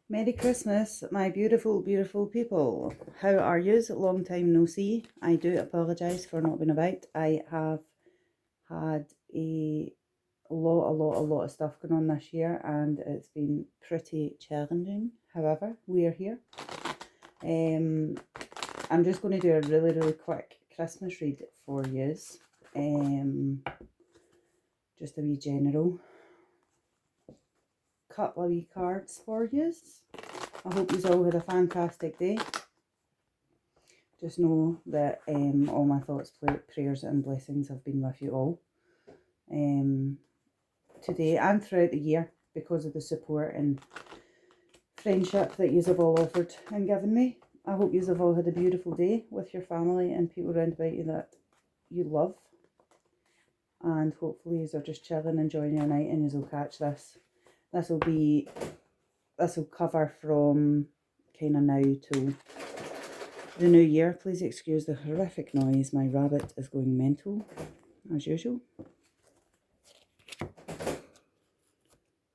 Merry Christmas, my beautiful, beautiful people. How are yous? Long time no see. I do apologise for not being about. I have had a lot of stuff going on this year and it's been pretty challenging. However, we are here. I'm just going to do a really quick Christmas read for yous. Just a wee general couple of wee cards for yous. I hope you all had a fantastic day. Just know that all my thoughts, prayers and blessings have been with you all today and throughout the year because of the support and friendship that you have all offered and given me. I hope you have all had a beautiful day with your family and people around about you that you love. And hopefully you are just chilling, enjoying your night, and you will catch this. This will cover from kind of now till the new year. Please excuse the horrific noise. My rabbit is going mental, as usual.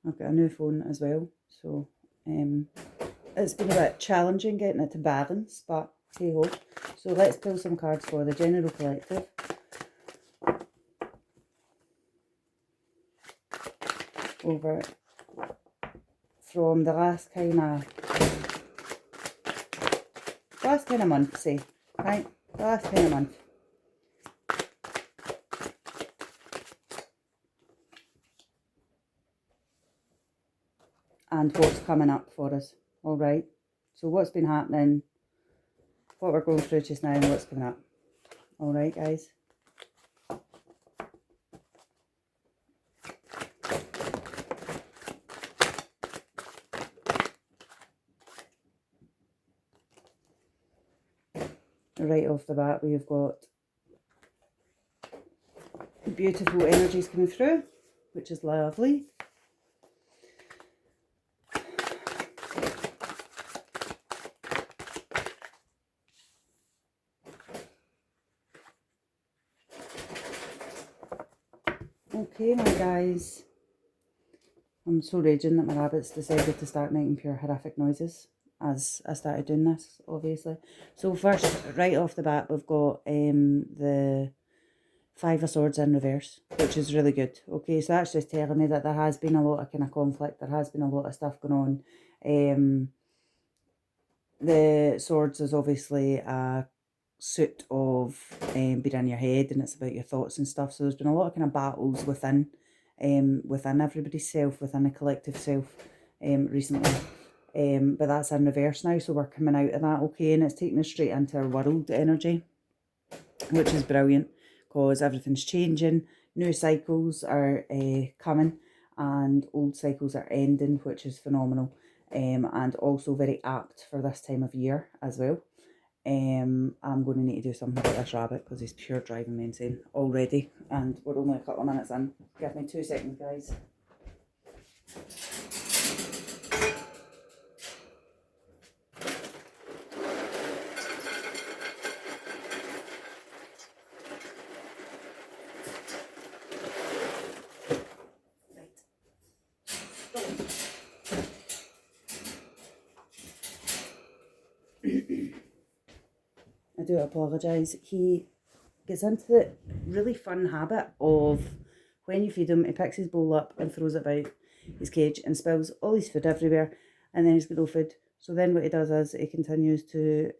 I've got a new phone as well, so it's been a bit challenging getting it to balance, but hey ho. So let's pull some cards for the general collective. Over from the last kind of month, say, right? The last kind of month. And what's coming up for us, all right? So what's been happening, what we're going through just now, and what's coming up. All right, guys? Right off the bat, we've got beautiful energies coming through, which is lovely. Okay, my guys. I'm so raging that my rabbits decided to start making pure horrific noises as I started doing this, obviously. So first, right off the bat, we've got the Five of Swords in reverse, which is really good. Okay, so that's just telling me that there has been a lot of kind of conflict. There has been a lot of stuff going on. The Swords is obviously a suit of being in your head, and it's about your thoughts and stuff. So there's been a lot of kind of battles within everybody's self, within a collective self recently. But that's in reverse now, so we're coming out of that, okay, and it's taking us straight into our world energy, which is brilliant because everything's changing. New cycles are coming and old cycles are ending, which is phenomenal, and also very apt for this time of year as well. I'm going to need to do something about this rabbit because he's pure driving me insane already, and we're only a couple of minutes in. Give me 2 seconds, guys. I do apologise. He gets into the really fun habit of when you feed him, he picks his bowl up and throws it about his cage and spills all his food everywhere, and then he's got no food. So then what he does is he continues to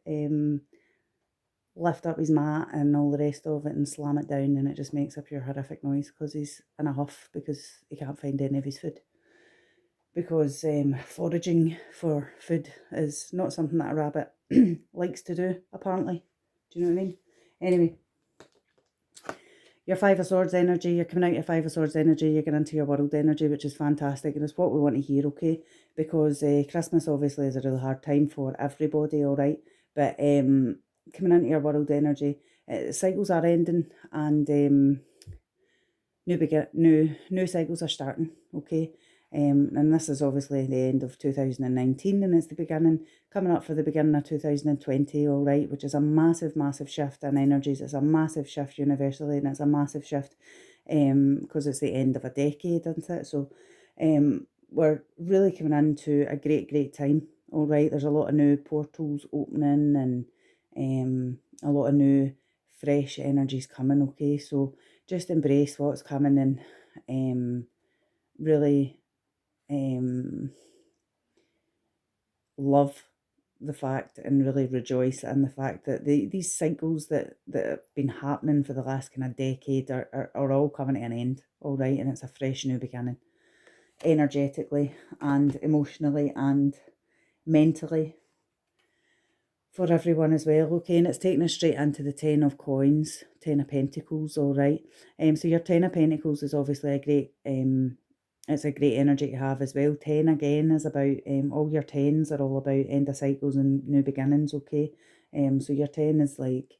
lift up his mat and all the rest of it and slam it down, and it just makes a pure horrific noise because he's in a huff because he can't find any of his food. Because foraging for food is not something that a rabbit likes to do, apparently. Do you know what I mean? Anyway, your Five of Swords energy, you're coming out your Five of Swords energy, you're getting into your world energy, which is fantastic, and it's what we want to hear, okay? Because Christmas obviously is a really hard time for everybody, all right? But coming into your world energy, cycles are ending, and new cycles are starting, okay? And this is obviously the end of 2019, and it's the beginning, coming up for the beginning of 2020, all right, which is a massive shift in energies. It's a massive shift universally, and it's a massive shift because it's the end of a decade, isn't it? So we're really coming into a great time. All right, there's a lot of new portals opening and a lot of new fresh energies coming. Okay, so just embrace what's coming and really um, love the fact and really rejoice in the fact that these cycles that have been happening for the last kind of decade are all coming to an end. All right, and it's a fresh new beginning, energetically and emotionally and mentally for everyone as well. Okay, and it's taking us straight into the 10 of coins, 10 of pentacles. All right, so your 10 of pentacles is obviously a great it's a great energy to have as well. 10 again is about all your 10s are all about end of cycles and new beginnings. Okay, so your 10 is like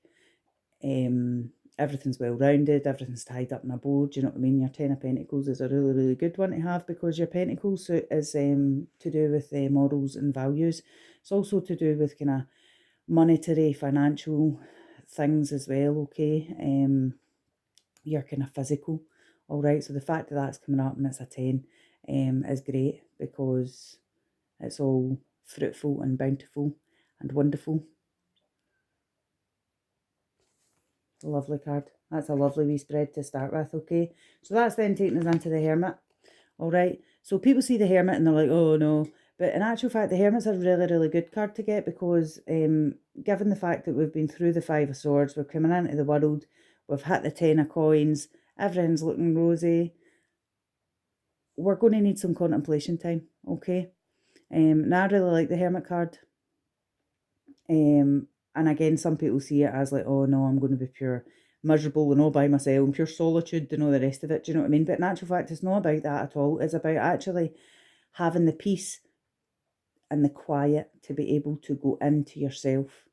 everything's well rounded, everything's tied up in a bow. Do you know what I mean? Your 10 of pentacles is a really good one to have, because your pentacles is to do with morals and values. It's also to do with kind of monetary, financial things as well. Okay, you're kind of physical. All right, so the fact that that's coming up and it's a 10 is great, because it's all fruitful and bountiful and wonderful. Lovely card. That's a lovely wee spread to start with. Okay, so that's then taking us into the Hermit. All right, so people see the Hermit and they're like, oh no, but in actual fact the Hermit's a really good card to get, because given the fact that we've been through the Five of Swords, we're coming into the world, we've hit the 10 of coins, everything's looking rosy, we're going to need some contemplation time. Okay, and I really like the Hermit card. And again, some people see it as like, oh no, I'm going to be pure miserable and all by myself, pure solitude and all the rest of it. Do you know what I mean? But in actual fact, it's not about that at all. It's about actually having the peace and the quiet to be able to go into yourself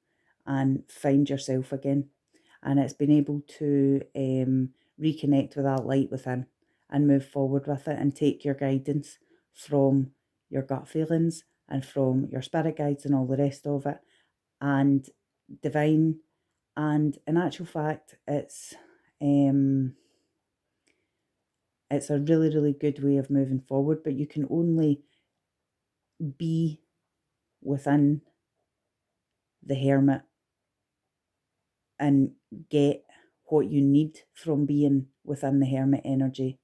and find yourself again. And it's been able to reconnect with that light within and move forward with it and take your guidance from your gut feelings and from your spirit guides and all the rest of it, and divine. And in actual fact, it's a really good way of moving forward, but you can only be within the Hermit and get what you need from being within the Hermit energy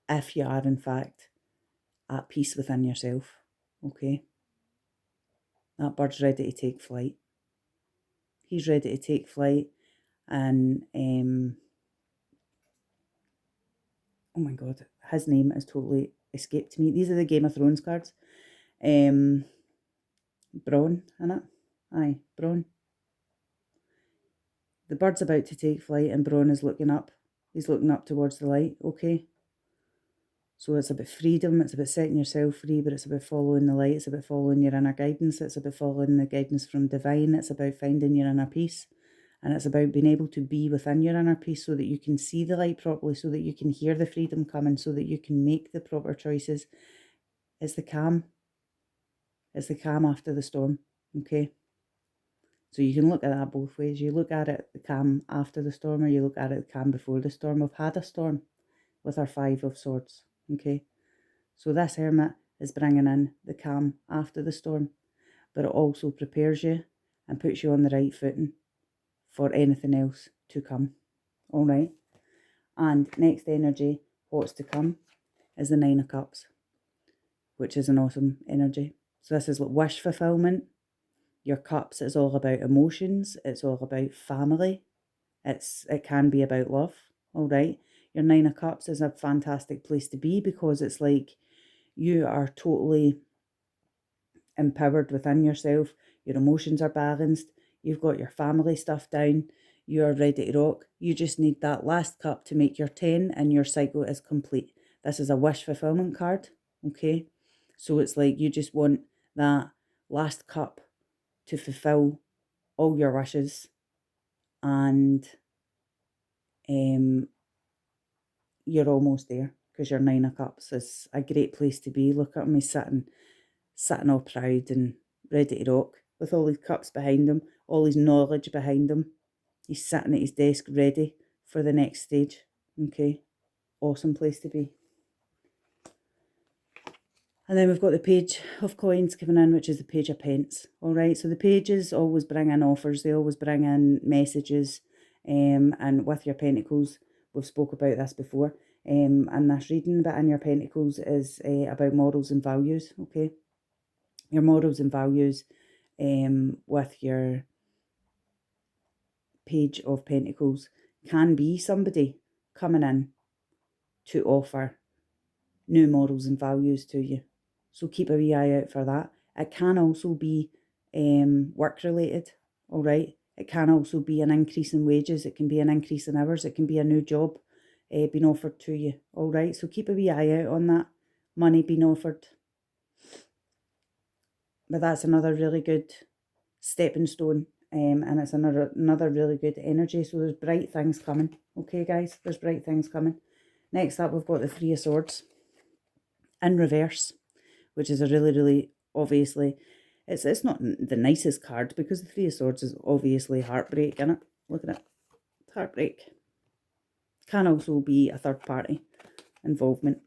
if you are in fact at peace within yourself. Okay, that bird's ready to take flight. He's ready to take flight. And oh my god, his name has totally escaped me. These are the Game of Thrones cards. Bronn, innit? Aye, Bronn. The bird's about to take flight and Bronn is looking up. He's looking up towards the light. Okay, so it's about freedom, it's about setting yourself free, but it's about following the light, it's about following your inner guidance, it's about following the guidance from divine, it's about finding your inner peace, and it's about being able to be within your inner peace so that you can see the light properly, so that you can hear the freedom coming, so that you can make the proper choices. It's the calm. It's the calm after the storm, okay? So you can look at that both ways. You look at it the calm after the storm, or you look at it the calm before the storm. We've had a storm with our Five of Swords, okay? So this Hermit is bringing in the calm after the storm, but it also prepares you and puts you on the right footing for anything else to come. All right. And next energy, what's to come, is the Nine of Cups, which is an awesome energy. So this is like wish fulfillment. Your cups is all about emotions. It's all about family. It can be about love. All right. Your Nine of Cups is a fantastic place to be, because it's like you are totally empowered within yourself. Your emotions are balanced. You've got your family stuff down. You're ready to rock. You just need that last cup to make your 10 and your cycle is complete. This is a wish fulfillment card. Okay. So it's like you just want that last cup to fulfill all your wishes, and you're almost there, because your Nine of Cups is a great place to be. Look at me sitting all proud and ready to rock with all his cups behind him, all his knowledge behind him. He's sitting at his desk ready for the next stage. Okay, awesome place to be. And then we've got the page of coins coming in, which is the page of pence. All right, so the pages always bring in offers. They always bring in messages. And with your pentacles, we've spoke about this before. And this reading bit in your pentacles is about morals and values. Okay, your morals and values with your page of pentacles can be somebody coming in to offer new morals and values to you. So keep a wee eye out for that. It can also be work related, all right? It can also be an increase in wages. It can be an increase in hours. It can be a new job being offered to you, all right? So keep a wee eye out on that money being offered. But that's another really good stepping stone, and it's another really good energy. So there's bright things coming, okay, guys? There's bright things coming. Next up, we've got the Three of Swords in reverse, which is a really, really obviously, it's not the nicest card because the Three of Swords is obviously heartbreak, isn't it? Look at it, it's heartbreak. Can also be a third party involvement,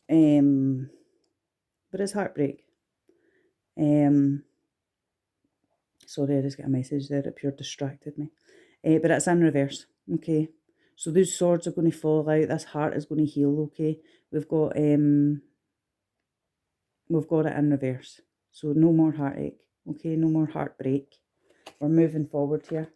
but it's heartbreak. Sorry, I just got a message there. It pure distracted me. But it's in reverse, okay? So those swords are going to fall out. This heart is going to heal, okay? We've got it in reverse. So no more heartache, okay? No more heartbreak. We're moving forward here.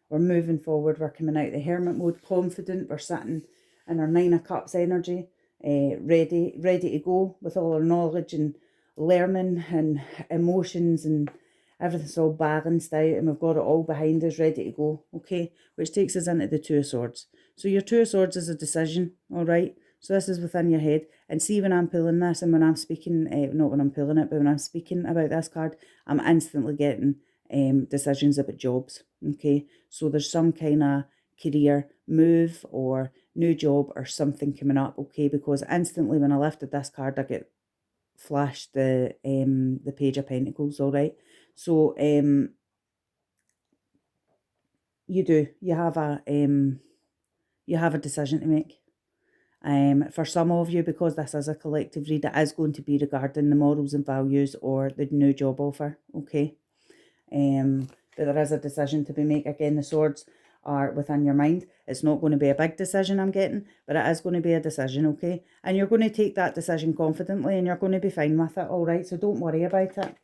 We're moving forward. We're coming out the hermit mode, confident. We're sitting in our Nine of Cups energy, ready to go with all our knowledge and learning and emotions, and everything's all balanced out, and we've got it all behind us, ready to go, okay? Which takes us into the Two of Swords. So your Two of Swords is a decision, all right? So this is within your head. And see, when I'm pulling this and when I'm speaking, not when I'm pulling it, but when I'm speaking about this card, I'm instantly getting decisions about jobs, okay? So there's some kind of career move or new job or something coming up, okay? Because instantly when I lifted this card, I get flashed the Page of Pentacles, all right? So you have a decision to make. For some of you, because this is a collective read, it is going to be regarding the morals and values or the new job offer, okay? But there is a decision to be made. Again, the swords are within your mind. It's not going to be a big decision I'm getting, but it is going to be a decision, okay? And you're going to take that decision confidently and you're going to be fine with it, all right? So don't worry about it.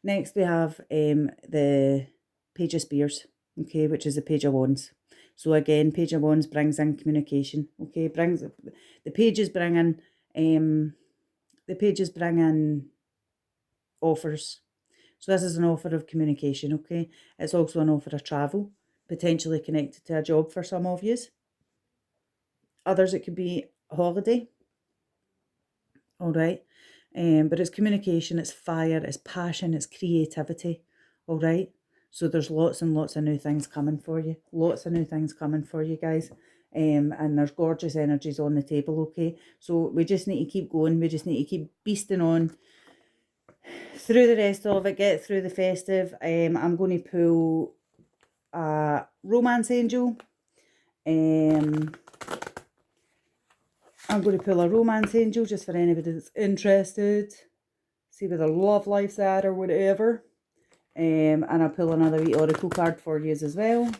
Next, we have the Page of Spears, okay, which is the Page of Wands. So again, Page of Wands brings in communication, okay? The pages bring in offers. So this is an offer of communication, okay? It's also an offer of travel, potentially connected to a job for some of you. Others, it could be a holiday, all right? But it's communication, it's fire, it's passion, it's creativity, all right? So there's lots and lots of new things coming for you. Lots of new things coming for you, guys. And there's gorgeous energies on the table, okay? So we just need to keep going. We just need to keep beasting on through the rest of it, get through the festive. I'm going to pull a romance angel. I'm going to pull a romance angel just for anybody that's interested. See where their love life's at or whatever. And I'll pull another wee oracle card for you as well.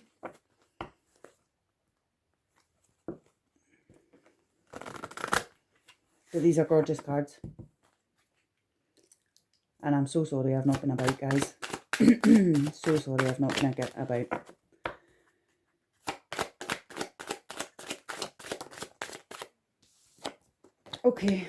But these are gorgeous cards. And I'm so sorry I've not been about, guys. So sorry I've not been about. Okay.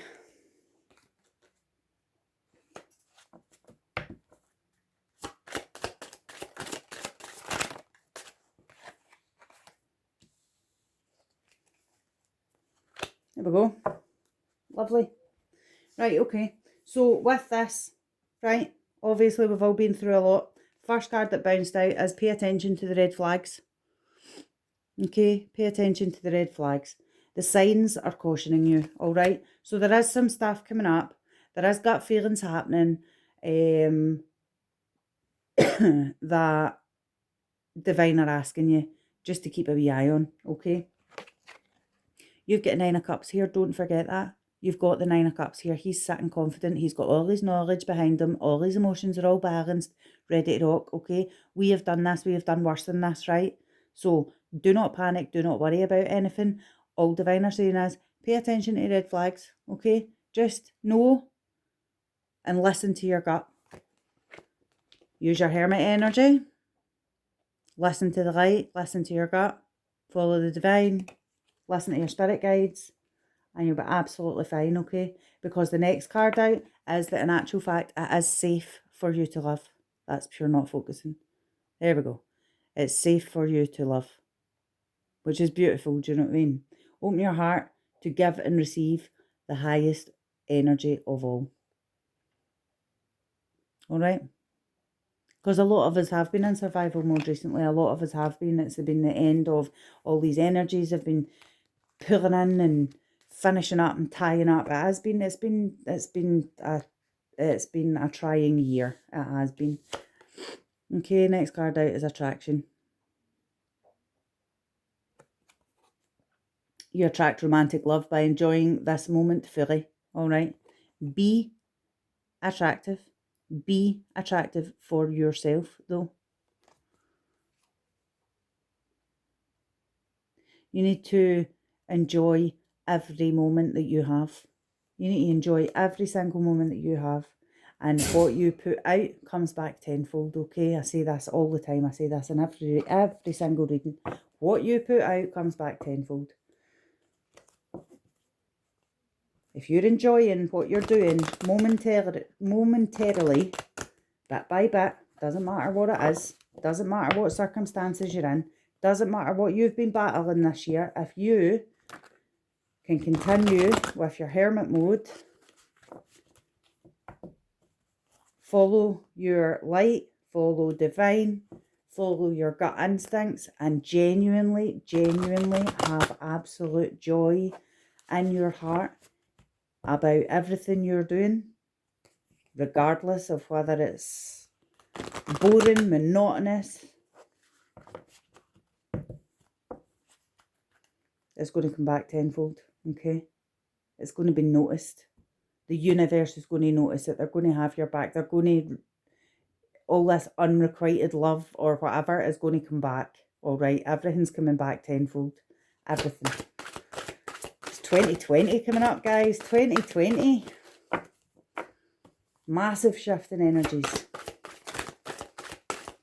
There we go. Lovely. Right, okay. So with this, right, obviously we've all been through a lot. First card that bounced out is pay attention to the red flags. Okay, pay attention to the red flags. The signs are cautioning you, all right? So there is some stuff coming up. There is gut feelings happening that Divine are asking you just to keep a wee eye on, okay? You've got a Nine of Cups here, don't forget that. You've got the Nine of Cups here. He's sitting confident. He's got all his knowledge behind him. All his emotions are all balanced, ready to rock, okay? We have done this. We have done worse than this, right? So do not panic. Do not worry about anything. All Divine are saying is, pay attention to red flags, okay? Just know and listen to your gut. Use your Hermit energy. Listen to the light. Listen to your gut. Follow the Divine. Listen to your spirit guides. And you'll be absolutely fine, okay? Because the next card out is that in actual fact, it is safe for you to love. That's pure not focusing. There we go. It's safe for you to love. Which is beautiful, do you know what I mean? Open your heart to give and receive the highest energy of all. Alright? Because a lot of us have been in survival mode recently. A lot of us have been. It's been the end of all these energies have been pulling in and finishing up and tying up. It's been a trying year. It has been. Okay, next card out is attraction. You attract romantic love by enjoying this moment fully. All right. Be attractive. Be attractive for yourself, though. You need to enjoy every moment that you have. You need to enjoy every single moment that you have. And what you put out comes back tenfold, okay? I say this all the time. I say this in every single reading. What you put out comes back tenfold. If you're enjoying what you're doing momentarily, bit by bit, doesn't matter what it is, doesn't matter what circumstances you're in, doesn't matter what you've been battling this year, if you can continue with your hermit mode, follow your light, follow divine, follow your gut instincts, and genuinely have absolute joy in your heart about everything you're doing, regardless of whether it's boring, monotonous. It's going to come back tenfold, okay? It's going to be noticed. The universe is going to notice it. They're going to have your back. They're going to, all this unrequited love or whatever is going to come back, all right? Everything's coming back tenfold. Everything. It's 2020 coming up, guys. 2020. Massive shift in energies.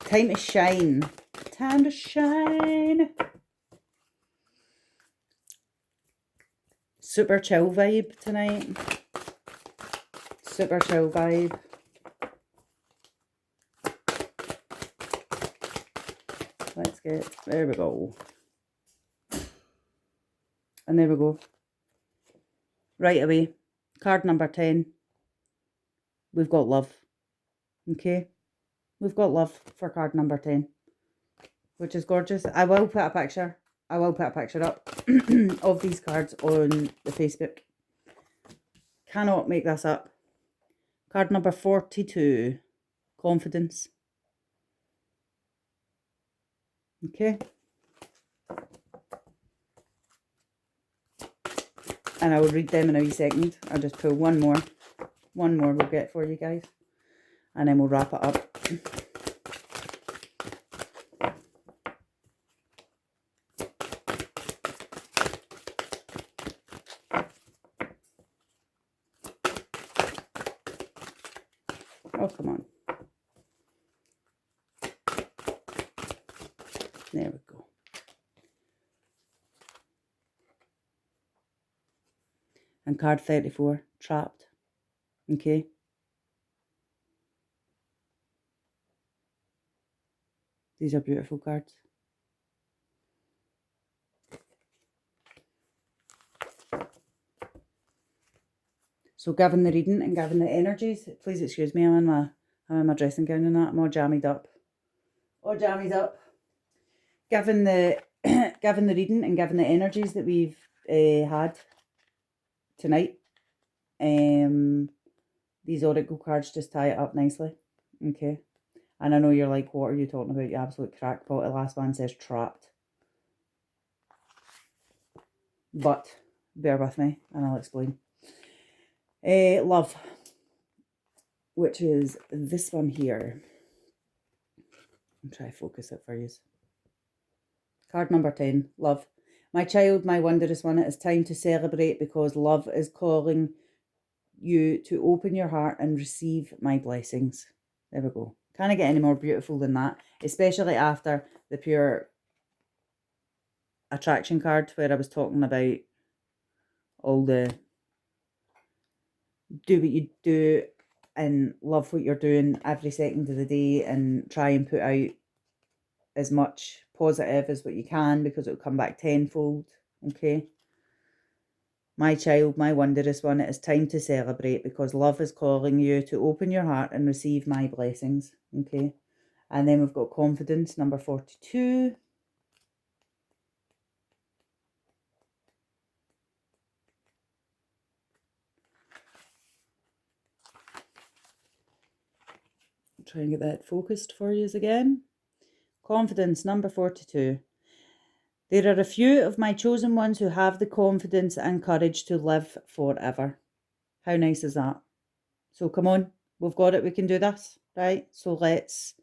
Time to shine. Time to shine. Super chill vibe tonight. Super chill vibe. Let's get, there we go. And there we go. Right away. Card number 10. We've got love. Okay? We've got love for card number 10. Which is gorgeous. I will put a picture. I will put a picture up of these cards on the Facebook. Cannot make this up. Card number 42. Confidence. Okay? And I will read them in a wee second. I'll just pull one more. One more we'll get for you guys. And then we'll wrap it up. Oh, come on. There we go. And card 34, trapped. Okay. These are beautiful cards. So given the reading and given the energies, please excuse me, I'm in my dressing gown and that. I'm all jammied up. All jammied up. Given the given the reading and given the energies that we've had tonight, these oracle cards just tie it up nicely. Okay. And I know you're like, what are you talking about, you absolute crackpot? The last one says trapped. But bear with me and I'll explain. Love, which is this one here. I'll try to focus it for you. Card number 10, love. My child, my wondrous one, it is time to celebrate because love is calling you to open your heart and receive my blessings. There we go. Can't get any more beautiful than that, especially after the pure attraction card where I was talking about all the do what you do and love what you're doing every second of the day and try and put out as much positive as what you can because it will come back tenfold. Okay. My child, my wondrous one, it is time to celebrate because love is calling you to open your heart and receive my blessings. Okay. And then we've got confidence, number 42. Try and get that focused for you again. Confidence, number 42. There are a few of my chosen ones who have the confidence and courage to live forever. How nice is that? So come on, we've got it, we can do this, right? So let's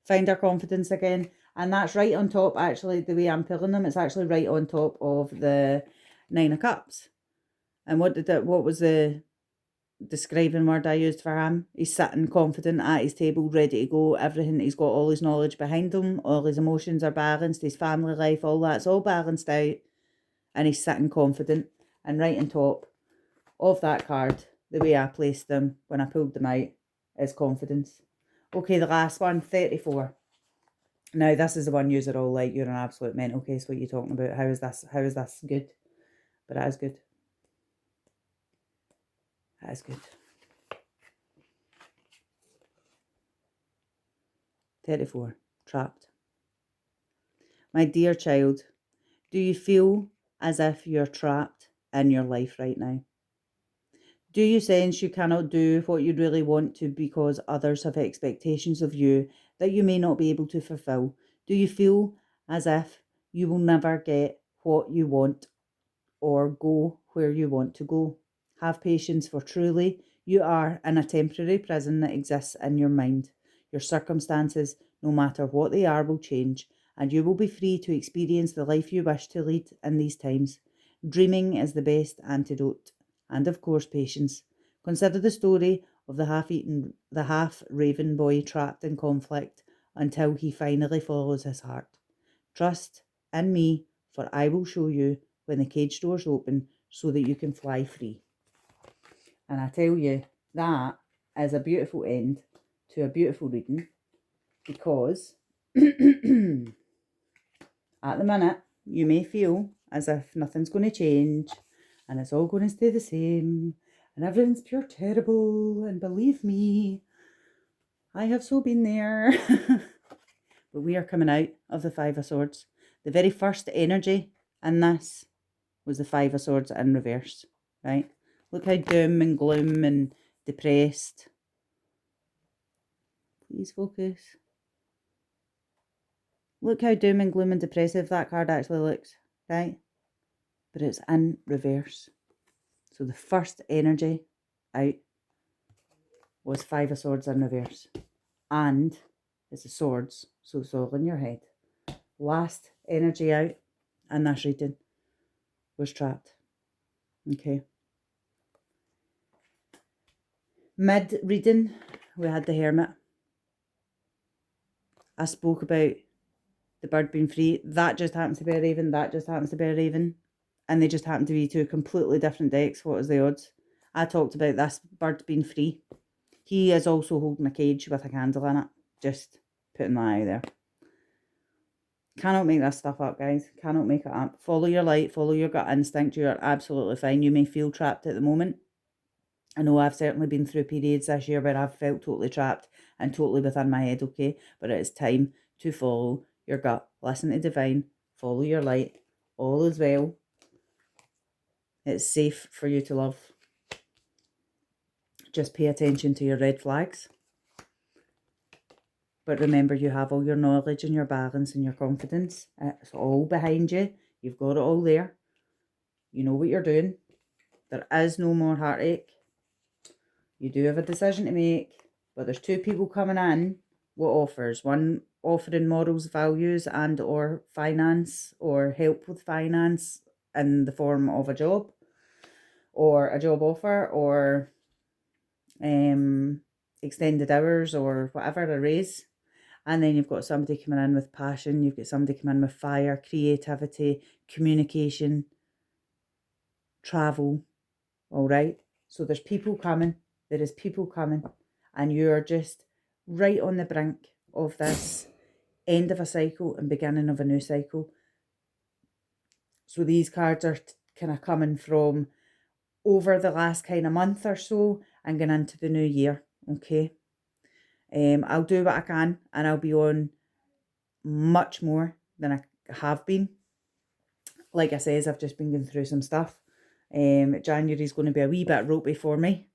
find our confidence again. And that's right on top, actually, the way I'm pulling them, it's actually right on top of the 9 of Cups. And what was the describing word I used for him? He's sitting confident at his table, ready to go, everything, he's got all his knowledge behind him, all his emotions are balanced, his family life, all that's all balanced out, and he's sitting confident. And right on top of that card, the way I placed them when I pulled them out, is confidence. Okay, the last one, 34. Now, this is the one you're all like, you're an absolute mental case, what are you talking about? How is this good? But it is good. That is good. 34, trapped. My dear child, do you feel as if you're trapped in your life right now? Do you sense you cannot do what you really want to because others have expectations of you that you may not be able to fulfill? Do you feel as if you will never get what you want or go where you want to go? Have patience, for truly you are in a temporary prison that exists in your mind. Your circumstances, no matter what they are, will change, and you will be free to experience the life you wish to lead in these times. Dreaming is the best antidote, and of course patience. Consider the story of the half-raven boy trapped in conflict until he finally follows his heart. Trust in me, for I will show you when the cage doors open so that you can fly free. And I tell you, that is a beautiful end to a beautiful reading, because at the minute you may feel as if nothing's going to change and it's all going to stay the same and everything's pure terrible, and believe me, I have so been there. But we are coming out of the Five of Swords. The very first energy in this was the Five of Swords in reverse, right? Look how doom and gloom and depressed. Please focus. Look how doom and gloom and depressive that card actually looks, right? But it's in reverse. So the first energy out was Five of Swords in reverse. And it's the swords, so it's all in your head. Last energy out in this reading was trapped. Okay. Mid-reading, we had the Hermit. I spoke about the bird being free. That just happens to be a raven. That just happens to be a raven. And they just happen to be two completely different decks. What is the odds? I talked about this bird being free. He is also holding a cage with a candle in it. Just putting that out there. Cannot make this stuff up, guys. Cannot make it up. Follow your light. Follow your gut instinct. You are absolutely fine. You may feel trapped at the moment. I know I've certainly been through periods this year where I've felt totally trapped and totally within my head, okay? But it is time to follow your gut. Listen to divine. Follow your light. All is well. It's safe for you to love. Just pay attention to your red flags. But remember, you have all your knowledge and your balance and your confidence. It's all behind you. You've got it all there. You know what you're doing. There is no more heartache. You do have a decision to make, but there's two people coming in with offers. One offering morals, values, and or finance or help with finance in the form of a job or a job offer or extended hours or whatever, a raise. And then you've got somebody coming in with passion, you've got somebody coming in with fire, creativity, communication, travel, all right? So there's people coming, there is people coming, and you're just right on the brink of this end of a cycle and beginning of a new cycle. So these cards are kind of coming from over the last kind of month or so and going into the new year, okay? I'll do what I can, and I'll be on much more than I have been. Like I says, I've just been going through some stuff. January's going to be a wee bit ropey for me.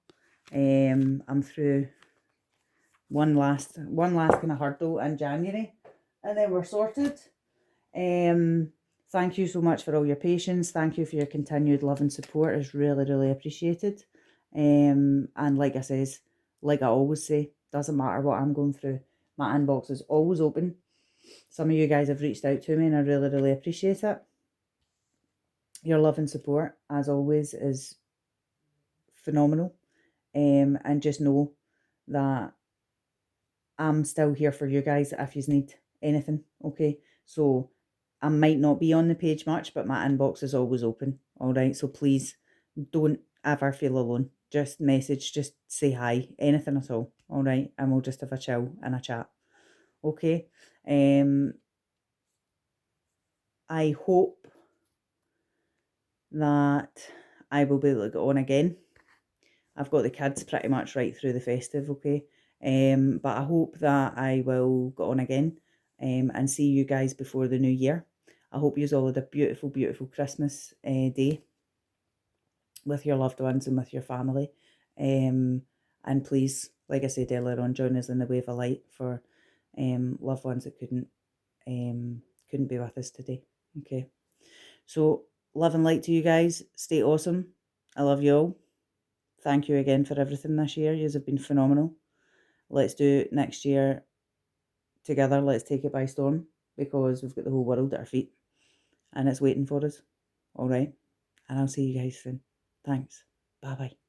I'm through one last kind of hurdle in January, and then we're sorted. Thank you so much for all your patience. Thank you for your continued love and support. It's really, really appreciated. And like I says, like I always say, doesn't matter what I'm going through, my inbox is always open. Some of you guys have reached out to me and I really, really appreciate it. Your love and support, as always, is phenomenal. And just know that I'm still here for you guys if you need anything, okay? So I might not be on the page much, but my inbox is always open, all right? So please don't ever feel alone. Just message, just say hi, anything at all right? And we'll just have a chill and a chat, okay? I hope that I will be able to go on again. I've got the kids pretty much right through the festive, okay? But I hope that I will go on again and see you guys before the new year. I hope you all had a beautiful, beautiful Christmas day with your loved ones and with your family. And please, like I said earlier on, join us in the wave of light for loved ones that couldn't be with us today. Okay. So love and light to you guys. Stay awesome. I love you all. Thank you again for everything this year. You have been phenomenal. Let's do it next year together. Let's take it by storm, because we've got the whole world at our feet and it's waiting for us. All right. And I'll see you guys soon. Thanks. Bye bye.